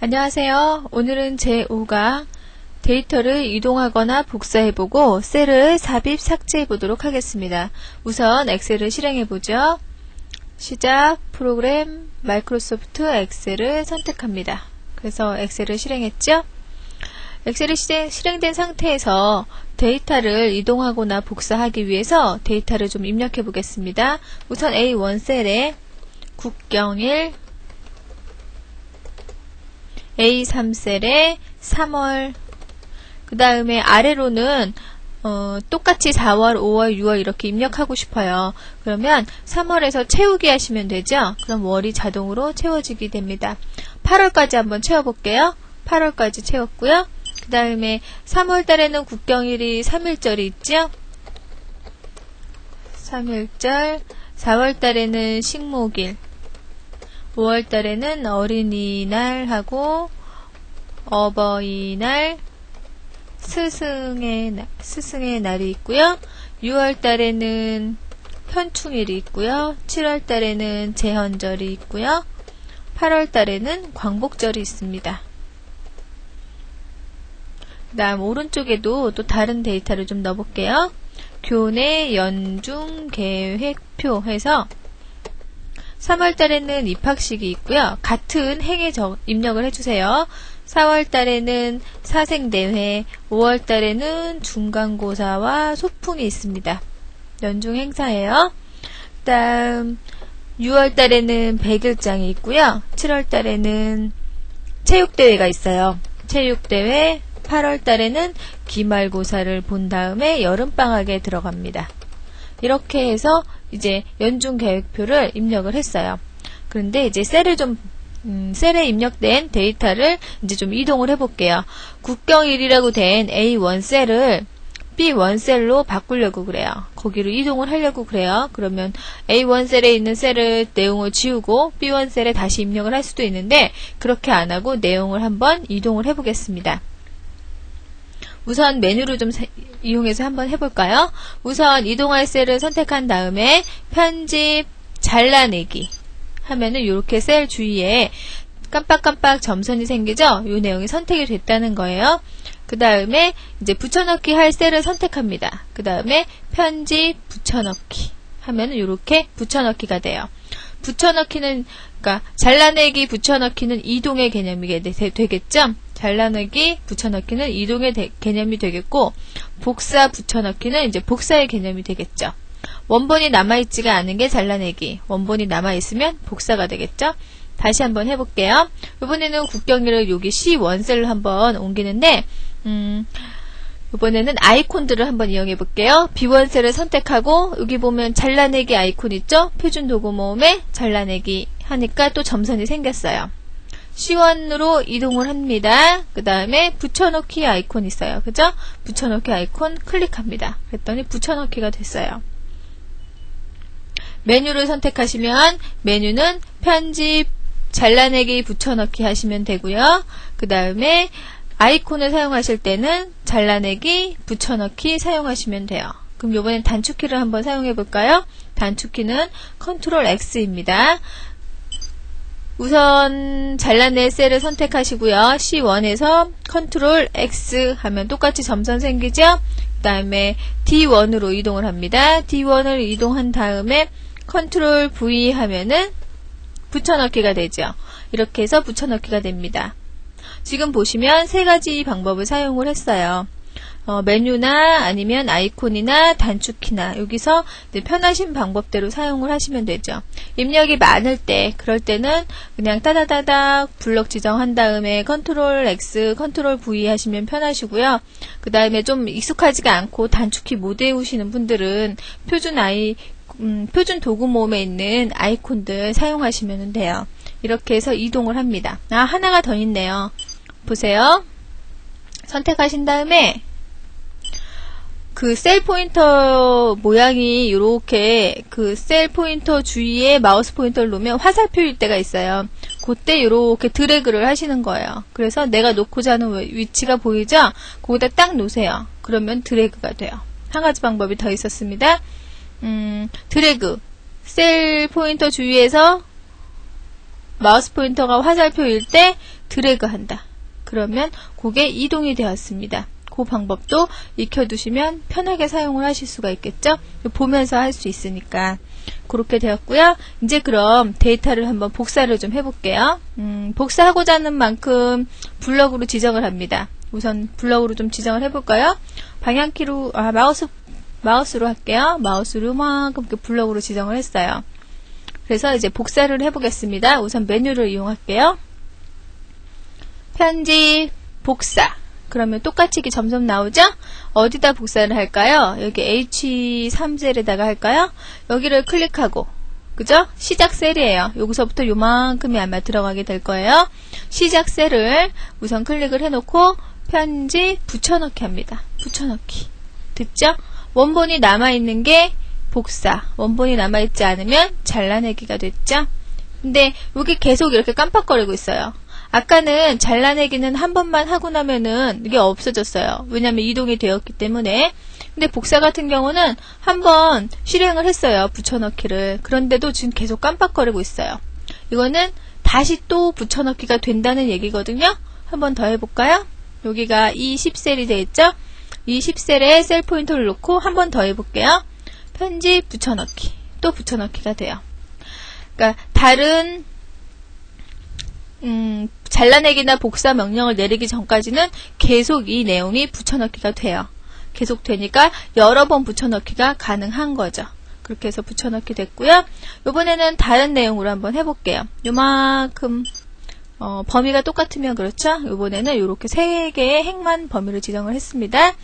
안녕하세요. 오늘은 제5가 데이터를 이동하거나 복사해보고 셀을 삽입, 삭제해보도록 하겠습니다. 우선 엑셀을 실행해보죠. 시작, 프로그램, 마이크로소프트 엑셀을 선택합니다. 그래서 엑셀을 실행했죠. 엑셀이 실행된 상태에서 데이터를 이동하거나 복사하기 위해서 데이터를 좀 입력해 보겠습니다. 우선 A1 셀에 국경일, A3 셀에 3월, 그 다음에 아래로는 똑같이 4월, 5월, 6월 이렇게 입력하고 싶어요. 그러면 3월에서 채우기 하시면 되죠. 그럼 월이 자동으로 채워지게 됩니다. 8월까지 한번 채워볼게요. 8월까지 채웠고요. 그 다음에 3월 달에는 국경일이 3일절이 있죠. 3일절, 4월 달에는 식목일, 5월 달에는 어린이날하고 어버이날, 스승의 날이 있고요. 6월 달에는 현충일이 있고요. 7월 달에는 제헌절이 있고요. 8월 달에는 광복절이 있습니다. 그 다음 오른쪽에도 또 다른 데이터를 좀 넣어볼게요. 교내 연중 계획표 해서 3월 달에는 입학식이 있고요. 같은 행에 입력을 해주세요. 4월 달에는 사생대회, 5월 달에는 중간고사와 소풍이 있습니다. 연중 행사예요. 그 다음 6월 달에는 백일장이 있고요. 7월 달에는 체육대회가 있어요. 체육대회, 8월 달에는 기말고사를 본 다음에 여름방학에 들어갑니다. 이렇게 해서 이제 연중 계획표를 입력을 했어요. 그런데 이제 셀에 입력된 데이터를 이제 좀 이동을 해볼게요. 국경일이라고 된 A1 셀을 B1 셀로 바꾸려고 그래요. 거기로 이동을 하려고 그래요. 그러면 A1 셀에 있는 셀을 내용을 지우고 B1 셀에 다시 입력을 할 수도 있는데 그렇게 안 하고 내용을 한번 이동을 해보겠습니다. 우선 메뉴를 좀 이용해서 한번 해볼까요? 우선 이동할 셀을 선택한 다음에 편집, 잘라내기 하면은 이렇게 셀 주위에 깜빡깜빡 점선이 생기죠? 이 내용이 선택이 됐다는 거예요. 그 다음에 이제 붙여넣기 할 셀을 선택합니다. 그 다음에 편집, 붙여넣기 하면은 이렇게 붙여넣기가 돼요. 붙여넣기는, 그러니까 잘라내기, 붙여넣기는 이동의 개념이 되겠죠? 잘라내기, 붙여넣기는 이동의 개념이 되겠고, 복사, 붙여넣기는 이제 복사의 개념이 되겠죠. 원본이 남아있지가 않은 게 잘라내기, 원본이 남아있으면 복사가 되겠죠. 다시 한번 해볼게요. 이번에는 국경일을 여기 C1 셀로 한번 옮기는데 이번에는 아이콘들을 한번 이용해 볼게요. B1 셀을 선택하고 여기 보면 잘라내기 아이콘 있죠? 표준 도구 모음에 잘라내기 하니까 또 점선이 생겼어요. C1으로 이동을 합니다. 그 다음에 붙여넣기 아이콘 있어요. 그죠? 붙여넣기 아이콘 클릭합니다. 그랬더니 붙여넣기가 됐어요. 메뉴를 선택하시면 메뉴는 편집, 잘라내기, 붙여넣기 하시면 되고요. 그 다음에 아이콘을 사용하실 때는 잘라내기, 붙여넣기 사용하시면 돼요. 그럼 이번엔 단축키를 한번 사용해 볼까요? 단축키는 컨트롤 X입니다. 우선 잘라낼 셀을 선택하시고요. C1에서 컨트롤 X 하면 똑같이 점선 생기죠? 그 다음에 D1으로 이동을 합니다. D1을 이동한 다음에 컨트롤 V 하면은 붙여넣기가 되죠. 이렇게 해서 붙여넣기가 됩니다. 지금 보시면 세 가지 방법을 사용을 했어요. 메뉴나 아니면 아이콘이나 단축키나 여기서 편하신 방법대로 사용을 하시면 되죠. 입력이 많을 때 그럴 때는 그냥 따다다닥 블럭 지정한 다음에 컨트롤 X, 컨트롤 V 하시면 편하시고요. 그 다음에 좀 익숙하지가 않고 단축키 못 외우시는 분들은 표준 도구 모음에 있는 아이콘들 사용하시면 돼요. 이렇게 해서 이동을 합니다. 하나가 더 있네요. 보세요. 선택하신 다음에 그 셀 포인터 모양이 이렇게 그 셀 포인터 주위에 마우스 포인터를 놓으면 화살표일 때가 있어요. 그때 이렇게 드래그를 하시는 거예요. 그래서 내가 놓고자 하는 위치가 보이죠? 거기다 딱 놓으세요. 그러면 드래그가 돼요. 한 가지 방법이 더 있었습니다. 드래그 셀 포인터 주위에서 마우스 포인터가 화살표일 때 드래그 한다. 그러면 그게 이동이 되었습니다. 그 방법도 익혀두시면 편하게 사용을 하실 수가 있겠죠? 보면서 할 수 있으니까. 그렇게 되었고요. 이제 그럼 데이터를 한번 복사를 좀 해볼게요. 복사하고자 하는 만큼 블럭으로 지정을 합니다. 우선 블럭으로 좀 지정을 해볼까요? 방향키로, 마우스로 할게요. 마우스로 요만큼 이렇게 블럭으로 지정을 했어요. 그래서 이제 복사를 해보겠습니다. 우선 메뉴를 이용할게요. 편집, 복사. 그러면 똑같이 이게 점점 나오죠? 어디다 복사를 할까요? 여기 H3셀에다가 할까요? 여기를 클릭하고, 그죠? 시작 셀이에요. 여기서부터 요만큼이 아마 들어가게 될 거예요. 시작 셀을 우선 클릭을 해놓고 편집, 붙여넣기 합니다. 붙여넣기. 됐죠? 원본이 남아있는 게 복사. 원본이 남아있지 않으면 잘라내기가 됐죠? 근데 여기 계속 이렇게 깜빡거리고 있어요. 아까는 잘라내기는 한 번만 하고 나면은 이게 없어졌어요. 왜냐면 이동이 되었기 때문에. 근데 복사 같은 경우는 한 번 실행을 했어요. 붙여넣기를. 그런데도 지금 계속 깜빡거리고 있어요. 이거는 다시 또 붙여넣기가 된다는 얘기거든요. 한 번 더 해볼까요? 여기가 이 10셀이 되어있죠? 이 10셀에 셀 포인터를 놓고 한 번 더 해볼게요. 편집, 붙여넣기. 또 붙여넣기가 돼요. 그러니까 다른 잘라내기나 복사 명령을 내리기 전까지는 계속 이 내용이 붙여넣기가 돼요. 계속 되니까 여러 번 붙여넣기가 가능한 거죠. 그렇게 해서 붙여넣기 됐고요. 이번에는 다른 내용으로 한번 해볼게요. 요만큼 범위가 똑같으면 그렇죠. 이번에는 이렇게 3개의 행만 범위를 지정을 했습니다.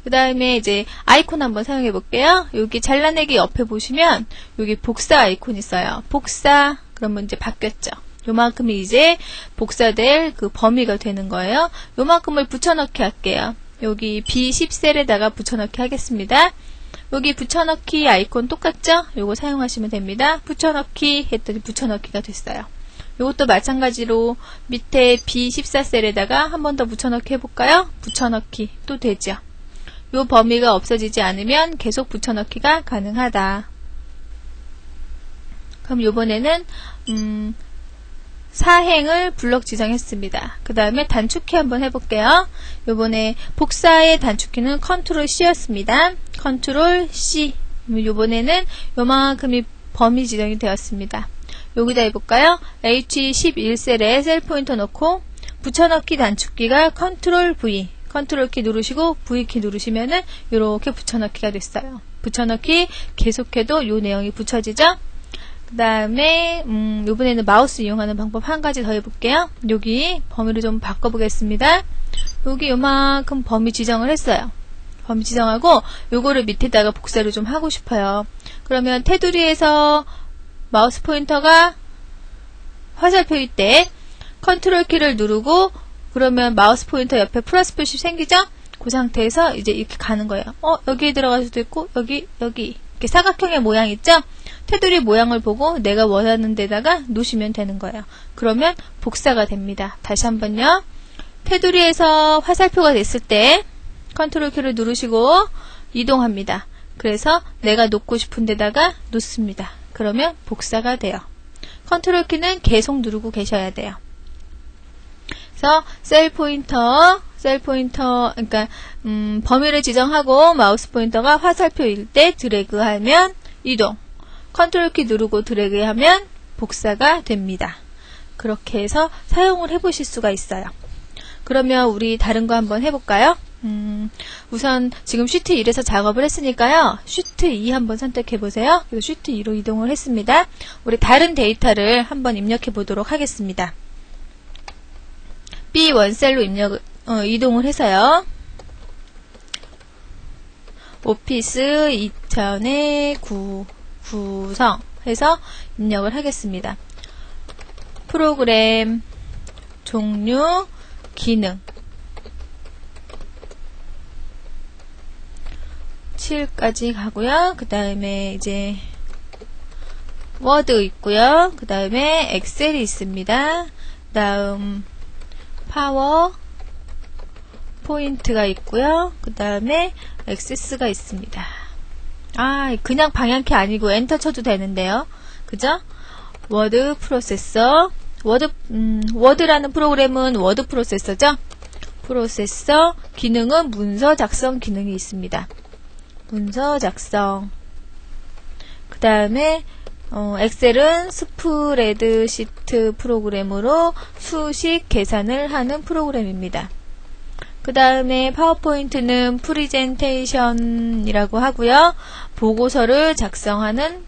그 다음에 이제 아이콘 한번 사용해 볼게요. 여기 잘라내기 옆에 보시면 여기 복사 아이콘 있어요. 복사 그러면 이제 바뀌었죠. 요만큼이 이제 복사될 그 범위가 되는 거예요. 요만큼을 붙여넣기 할게요. 여기 B10셀에다가 붙여넣기 하겠습니다. 여기 붙여넣기 아이콘 똑같죠? 요거 사용하시면 됩니다. 붙여넣기 했더니 붙여넣기가 됐어요. 요것도 마찬가지로 밑에 B14셀에다가 한 번 더 붙여넣기 해볼까요? 붙여넣기 또 되죠. 요 범위가 없어지지 않으면 계속 붙여넣기가 가능하다. 그럼 요번에는 사행을 블럭 지정했습니다. 그 다음에 단축키 한번 해볼게요. 요번에 복사의 단축키는 컨트롤 C였습니다. 컨트롤 C. 요번에는 요만큼이 범위 지정이 되었습니다. 여기다 해볼까요? H11셀에 셀 포인터 넣고 붙여넣기 단축키가 컨트롤 V. 컨트롤 키 누르시고 V 키 누르시면은 이렇게 붙여넣기가 됐어요. 붙여넣기 계속해도 요 내용이 붙여지죠? 그 다음에 이번에는 마우스 이용하는 방법 한 가지 더 해볼게요. 여기 범위를 좀 바꿔보겠습니다. 여기 요만큼 범위 지정을 했어요. 범위 지정하고 요거를 밑에다가 복사를 좀 하고 싶어요. 그러면 테두리에서 마우스 포인터가 화살표일 때 컨트롤 키를 누르고 그러면 마우스 포인터 옆에 플러스 표시 생기죠? 그 상태에서 이제 이렇게 가는 거예요. 여기에 들어갈 수도 있고 여기 이렇게 사각형의 모양 있죠? 테두리 모양을 보고 내가 원하는 데다가 놓으시면 되는 거예요. 그러면 복사가 됩니다. 다시 한번요. 테두리에서 화살표가 됐을 때 컨트롤 키를 누르시고 이동합니다. 그래서 내가 놓고 싶은 데다가 놓습니다. 그러면 복사가 돼요. 컨트롤 키는 계속 누르고 계셔야 돼요. 그래서 셀 포인터, 그러니까 범위를 지정하고 마우스 포인터가 화살표일 때 드래그하면 이동. 컨트롤 키 누르고 드래그하면 복사가 됩니다. 그렇게 해서 사용을 해보실 수가 있어요. 그러면 우리 다른 거 한번 해볼까요? 우선 지금 쉬트 1에서 작업을 했으니까요. 쉬트 2 한번 선택해보세요. 그래서 쉬트 2로 이동을 했습니다. 우리 다른 데이터를 한번 입력해 보도록 하겠습니다. B1셀로 이동을 해서요. 오피스 2000의 구성 해서 입력을 하겠습니다. 프로그램, 종류, 기능 7까지 가고요. 그 다음에 이제 워드 있고요. 그 다음에 엑셀이 있습니다. 다음 파워 포인트가 있고요. 그 다음에 액세스가 있습니다. 그냥 방향키 아니고 엔터 쳐도 되는데요. 그죠? 워드 프로세서 워드라는 프로그램은 워드 프로세서죠. 프로세서 기능은 문서 작성 기능이 있습니다. 문서 작성. 그 다음에 엑셀은 스프레드시트 프로그램으로 수식 계산을 하는 프로그램입니다. 그 다음에 파워포인트는 프리젠테이션이라고 하고요. 보고서를 작성하는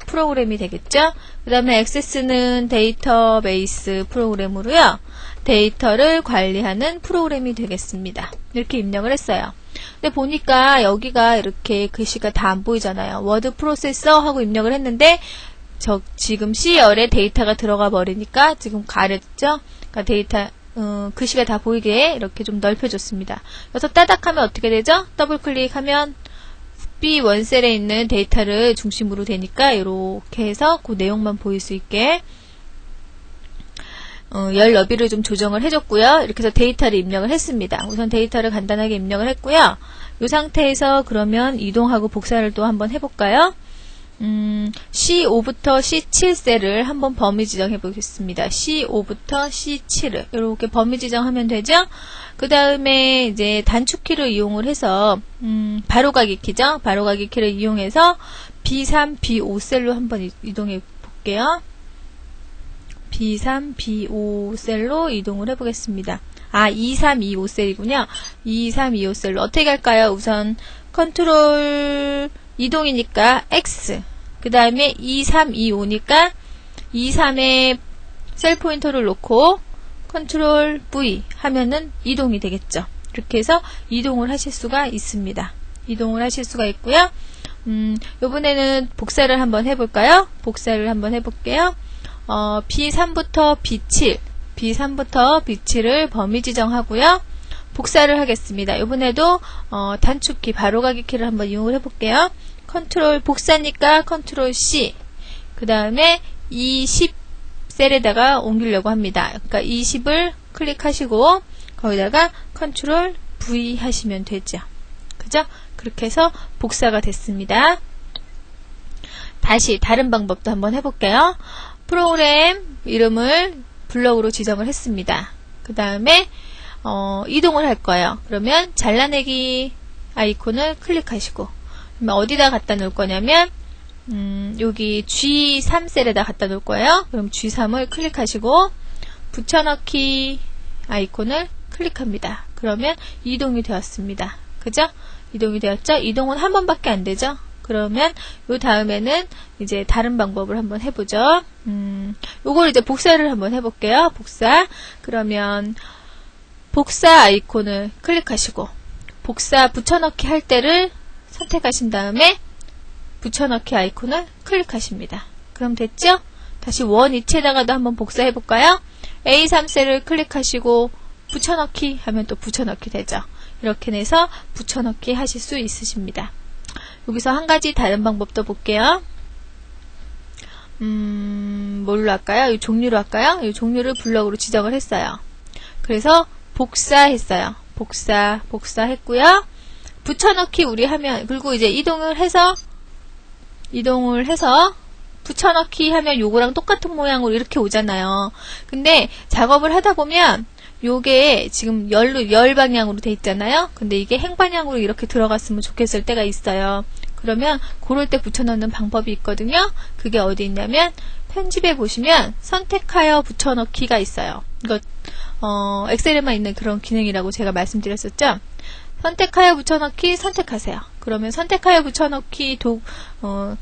프로그램이 되겠죠. 그 다음에 액세스는 데이터베이스 프로그램으로요. 데이터를 관리하는 프로그램이 되겠습니다. 이렇게 입력을 했어요. 근데 보니까 여기가 이렇게 글씨가 다 안 보이잖아요. 워드 프로세서 하고 입력을 했는데 지금 C열에 데이터가 들어가 버리니까 지금 가렸죠. 그러니까 데이터 글씨가 다 보이게 이렇게 좀 넓혀줬습니다. 그래서 따닥하면 어떻게 되죠? 더블 클릭하면 B1셀에 있는 데이터를 중심으로 되니까 이렇게 해서 그 내용만 보일 수 있게 열 너비를 좀 조정을 해줬고요. 이렇게 해서 데이터를 입력을 했습니다. 우선 데이터를 간단하게 입력을 했고요. 이 상태에서 그러면 이동하고 복사를 또 한번 해볼까요? C5부터 C7 셀을 한번 범위 지정해 보겠습니다. C5부터 C7을 이렇게 범위 지정하면 되죠. 그 다음에 이제 단축키를 이용을 해서 바로가기 키죠. 바로가기 키를 이용해서 B3, B5 셀로 한번 이동해 볼게요. B3, B5 셀로 이동을 해보겠습니다. 2, 3, 2, 5 셀이군요. 2, 3, 2, 5 셀로 어떻게 할까요? 우선 컨트롤 이동이니까 X, 그 다음에 2, 3, 2, 5니까 2, 3에 셀 포인터를 놓고 컨트롤 V 하면은 이동이 되겠죠. 이렇게 해서 이동을 하실 수가 있습니다. 이동을 하실 수가 있고요. 요번에는 복사를 한번 해볼까요? 복사를 한번 해볼게요. B3부터 B7, B3부터 B7을 범위 지정하고요. 복사를 하겠습니다. 이번에도 단축키 바로가기 키를 한번 이용을 해볼게요. 컨트롤 복사니까 컨트롤 C, 그 다음에 20 셀에다가 옮기려고 합니다. 그러니까 20을 클릭하시고 거기다가 컨트롤 V 하시면 되죠. 그죠? 그렇게 해서 복사가 됐습니다. 다시 다른 방법도 한번 해볼게요. 프로그램 이름을 블럭으로 지정을 했습니다. 그 다음에 이동을 할 거예요. 그러면 잘라내기 아이콘을 클릭하시고 어디다 갖다 놓을 거냐면 여기 G3 셀에다 갖다 놓을 거예요. 그럼 G3을 클릭하시고 붙여넣기 아이콘을 클릭합니다. 그러면 이동이 되었습니다. 그죠? 이동이 되었죠? 이동은 한 번밖에 안 되죠? 그러면 요 다음에는 이제 다른 방법을 한번 해보죠. 요걸 이제 복사를 한번 해볼게요. 복사. 그러면 복사 아이콘을 클릭하시고 복사 붙여넣기 할 때를 선택하신 다음에 붙여넣기 아이콘을 클릭하십니다. 그럼 됐죠? 다시 원위치에다가도 한번 복사해 볼까요? A3 셀을 클릭하시고 붙여넣기 하면 또 붙여넣기 되죠. 이렇게 해서 붙여넣기 하실 수 있으십니다. 여기서 한 가지 다른 방법도 볼게요. 뭘로 할까요? 이 종류로 할까요? 이 종류를 블럭으로 지정을 했어요. 그래서 복사했어요. 복사했고요. 붙여넣기 우리 하면, 그리고 이제 이동을 해서 붙여넣기 하면 요거랑 똑같은 모양으로 이렇게 오잖아요. 근데 작업을 하다 보면 요게 지금 열 방향으로 돼 있잖아요. 근데 이게 행방향으로 이렇게 들어갔으면 좋겠을 때가 있어요. 그러면 그럴 때 붙여넣는 방법이 있거든요. 그게 어디 있냐면 편집에 보시면 선택하여 붙여넣기가 있어요. 이거 엑셀에만 있는 그런 기능이라고 제가 말씀드렸었죠. 선택하여 붙여넣기 선택하세요. 그러면 선택하여 붙여넣기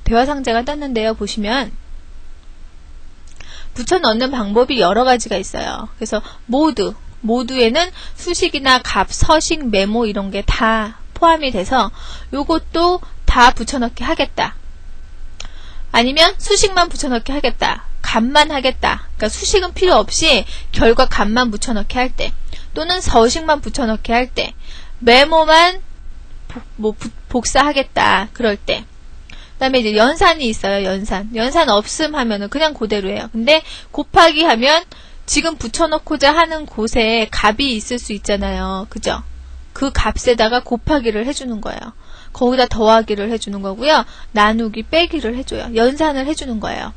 대화 상자가 떴는데요. 보시면 붙여넣는 방법이 여러 가지가 있어요. 그래서 모두에는 수식이나 값, 서식, 메모 이런 게 다 포함이 돼서 요것도 다 붙여넣기 하겠다. 아니면 수식만 붙여넣기 하겠다. 값만 하겠다. 그러니까 수식은 필요 없이 결과 값만 붙여넣기 할 때, 또는 서식만 붙여넣기 할 때, 메모만 복사하겠다. 그럴 때. 그 다음에 이제 연산이 있어요. 연산 없음 하면은 그냥 그대로예요. 근데 곱하기 하면 지금 붙여넣고자 하는 곳에 값이 있을 수 있잖아요. 그죠? 그 값에다가 곱하기를 해주는 거예요. 거기다 더하기를 해주는 거고요. 나누기, 빼기를 해줘요. 연산을 해주는 거예요.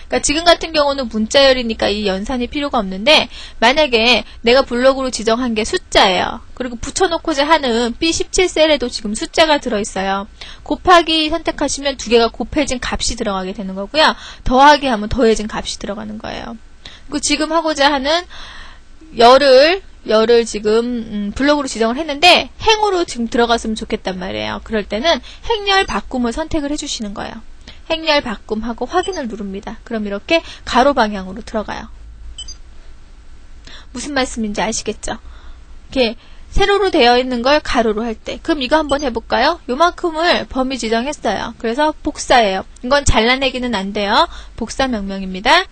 그러니까 지금 같은 경우는 문자열이니까 이 연산이 필요가 없는데 만약에 내가 블록으로 지정한 게 숫자예요. 그리고 붙여놓고자 하는 B17셀에도 지금 숫자가 들어있어요. 곱하기 선택하시면 두 개가 곱해진 값이 들어가게 되는 거고요. 더하기 하면 더해진 값이 들어가는 거예요. 그리고 지금 하고자 하는 열을 지금 블록으로 지정을 했는데 행으로 지금 들어갔으면 좋겠단 말이에요. 그럴 때는 행렬 바꿈을 선택을 해주시는 거예요. 행렬 바꿈하고 확인을 누릅니다. 그럼 이렇게 가로 방향으로 들어가요. 무슨 말씀인지 아시겠죠? 이렇게 세로로 되어 있는 걸 가로로 할 때. 그럼 이거 한번 해볼까요? 요만큼을 범위 지정했어요. 그래서 복사예요. 이건 잘라내기는 안 돼요. 복사 명령입니다.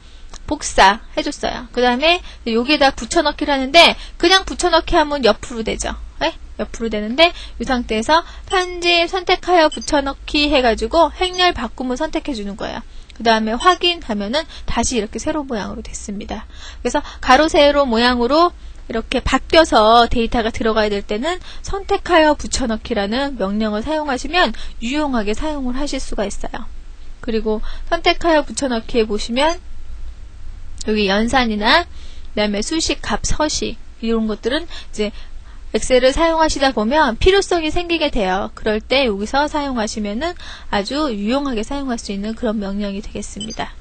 복사 해줬어요. 그 다음에 여기에다 붙여넣기를 하는데 그냥 붙여넣기 하면 옆으로 되죠. 네? 옆으로 되는데 이 상태에서 편집 선택하여 붙여넣기 해가지고 행렬 바꿈을 선택해주는 거예요. 그 다음에 확인하면은 다시 이렇게 세로 모양으로 됐습니다. 그래서 가로 세로 모양으로 이렇게 바뀌어서 데이터가 들어가야 될 때는 선택하여 붙여넣기라는 명령을 사용하시면 유용하게 사용을 하실 수가 있어요. 그리고 선택하여 붙여넣기에 보시면 여기 연산이나 그다음에 수식, 값, 서식 이런 것들은 이제 엑셀을 사용하시다 보면 필요성이 생기게 돼요. 그럴 때 여기서 사용하시면은 아주 유용하게 사용할 수 있는 그런 명령이 되겠습니다.